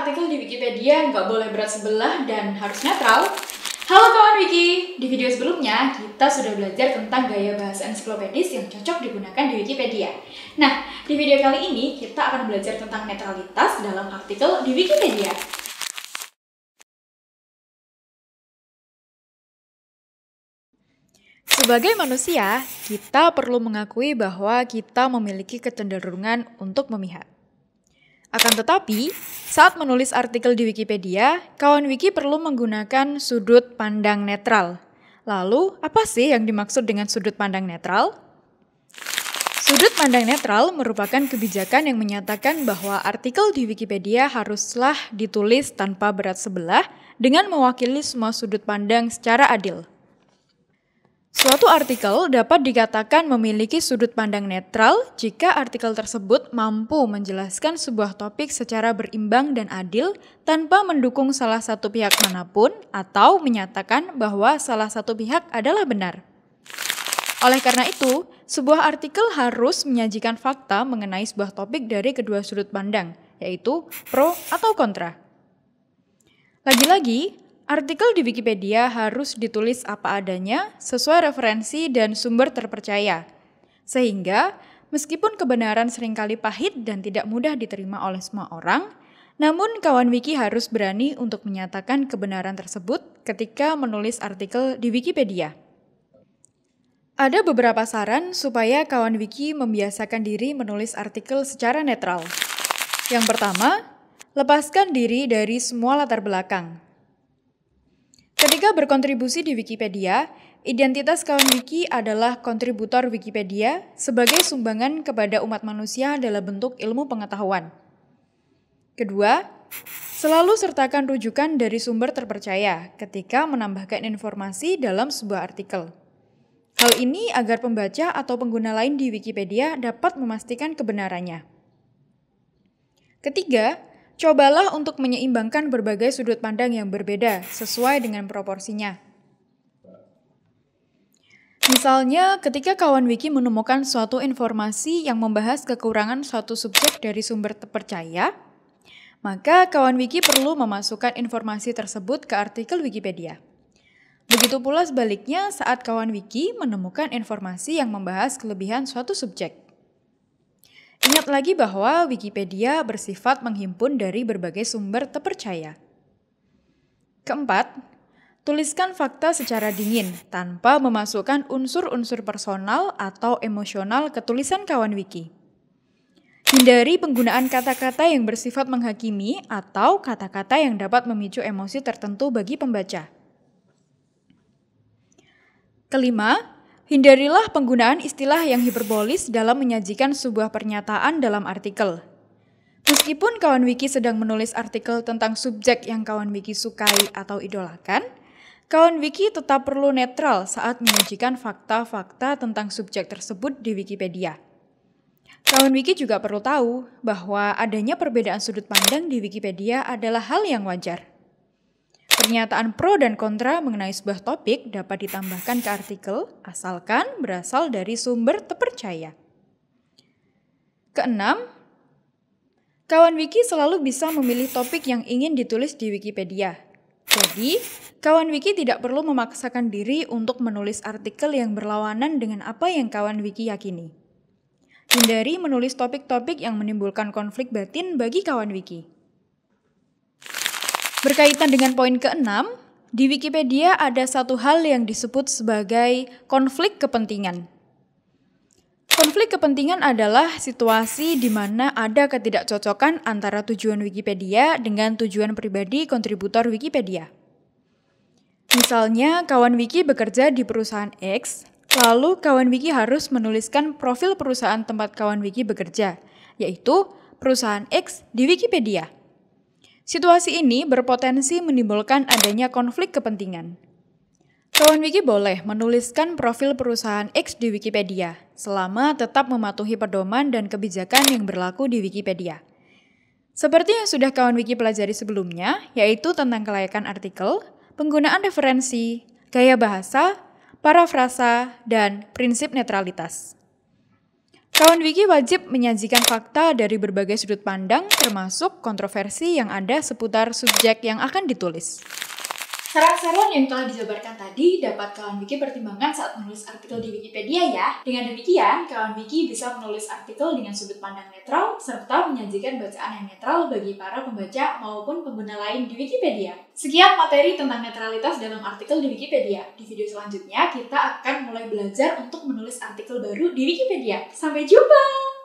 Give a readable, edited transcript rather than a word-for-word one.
artikel di Wikipedia nggak boleh berat sebelah dan harus netral? Halo kawan Wiki, di video sebelumnya kita sudah belajar tentang gaya bahasa ensiklopedis yang cocok digunakan di Wikipedia. Nah, di video kali ini kita akan belajar tentang netralitas dalam artikel di Wikipedia. Sebagai manusia, kita perlu mengakui bahwa kita memiliki kecenderungan untuk memihak. Akan tetapi, saat menulis artikel di Wikipedia, kawan Wiki perlu menggunakan sudut pandang netral. Lalu, apa sih yang dimaksud dengan sudut pandang netral? Sudut pandang netral merupakan kebijakan yang menyatakan bahwa artikel di Wikipedia haruslah ditulis tanpa berat sebelah dengan mewakili semua sudut pandang secara adil. Suatu artikel dapat dikatakan memiliki sudut pandang netral jika artikel tersebut mampu menjelaskan sebuah topik secara berimbang dan adil tanpa mendukung salah satu pihak manapun atau menyatakan bahwa salah satu pihak adalah benar. Oleh karena itu, sebuah artikel harus menyajikan fakta mengenai sebuah topik dari kedua sudut pandang, yaitu pro atau kontra. Lagi-lagi, artikel di Wikipedia harus ditulis apa adanya, sesuai referensi dan sumber terpercaya. Sehingga, meskipun kebenaran seringkali pahit dan tidak mudah diterima oleh semua orang, namun kawan Wiki harus berani untuk menyatakan kebenaran tersebut ketika menulis artikel di Wikipedia. Ada beberapa saran supaya kawan Wiki membiasakan diri menulis artikel secara netral. Yang pertama, lepaskan diri dari semua latar belakang. Ketika berkontribusi di Wikipedia, identitas kawan Wiki adalah kontributor Wikipedia sebagai sumbangan kepada umat manusia dalam bentuk ilmu pengetahuan. Kedua, selalu sertakan rujukan dari sumber terpercaya ketika menambahkan informasi dalam sebuah artikel. Hal ini agar pembaca atau pengguna lain di Wikipedia dapat memastikan kebenarannya. Ketiga, cobalah untuk menyeimbangkan berbagai sudut pandang yang berbeda sesuai dengan proporsinya. Misalnya, ketika kawan Wiki menemukan suatu informasi yang membahas kekurangan suatu subjek dari sumber terpercaya, maka kawan Wiki perlu memasukkan informasi tersebut ke artikel Wikipedia. Begitu pula sebaliknya saat kawan Wiki menemukan informasi yang membahas kelebihan suatu subjek. Ingat lagi bahwa Wikipedia bersifat menghimpun dari berbagai sumber terpercaya. Keempat, tuliskan fakta secara dingin tanpa memasukkan unsur-unsur personal atau emosional ke tulisan kawan Wiki. Hindari penggunaan kata-kata yang bersifat menghakimi atau kata-kata yang dapat memicu emosi tertentu bagi pembaca. Kelima, hindarilah penggunaan istilah yang hiperbolis dalam menyajikan sebuah pernyataan dalam artikel. Meskipun kawan Wiki sedang menulis artikel tentang subjek yang kawan Wiki sukai atau idolakan, kawan Wiki tetap perlu netral saat menyajikan fakta-fakta tentang subjek tersebut di Wikipedia. Kawan Wiki juga perlu tahu bahwa adanya perbedaan sudut pandang di Wikipedia adalah hal yang wajar. Pernyataan pro dan kontra mengenai sebuah topik dapat ditambahkan ke artikel asalkan berasal dari sumber terpercaya. Keenam, kawan Wiki selalu bisa memilih topik yang ingin ditulis di Wikipedia. Jadi, kawan Wiki tidak perlu memaksakan diri untuk menulis artikel yang berlawanan dengan apa yang kawan Wiki yakini. Hindari menulis topik-topik yang menimbulkan konflik batin bagi kawan Wiki. Berkaitan dengan poin keenam, di Wikipedia ada satu hal yang disebut sebagai konflik kepentingan. Konflik kepentingan adalah situasi di mana ada ketidakcocokan antara tujuan Wikipedia dengan tujuan pribadi kontributor Wikipedia. Misalnya, kawan Wiki bekerja di perusahaan X, lalu kawan Wiki harus menuliskan profil perusahaan tempat kawan Wiki bekerja, yaitu perusahaan X di Wikipedia. Situasi ini berpotensi menimbulkan adanya konflik kepentingan. Kawan Wiki boleh menuliskan profil perusahaan X di Wikipedia, selama tetap mematuhi pedoman dan kebijakan yang berlaku di Wikipedia. Seperti yang sudah kawan Wiki pelajari sebelumnya, yaitu tentang kelayakan artikel, penggunaan referensi, gaya bahasa, parafrasa, dan prinsip netralitas. Kawan Wiki wajib menyajikan fakta dari berbagai sudut pandang, termasuk kontroversi yang ada seputar subjek yang akan ditulis. Saran-saran yang telah dijabarkan tadi dapat kawan Wiki pertimbangkan saat menulis artikel di Wikipedia ya. Dengan demikian, kawan Wiki bisa menulis artikel dengan sudut pandang netral, serta menyajikan bacaan yang netral bagi para pembaca maupun pengguna lain di Wikipedia. Sekian materi tentang netralitas dalam artikel di Wikipedia. Di video selanjutnya, kita akan mulai belajar untuk menulis artikel baru di Wikipedia. Sampai jumpa!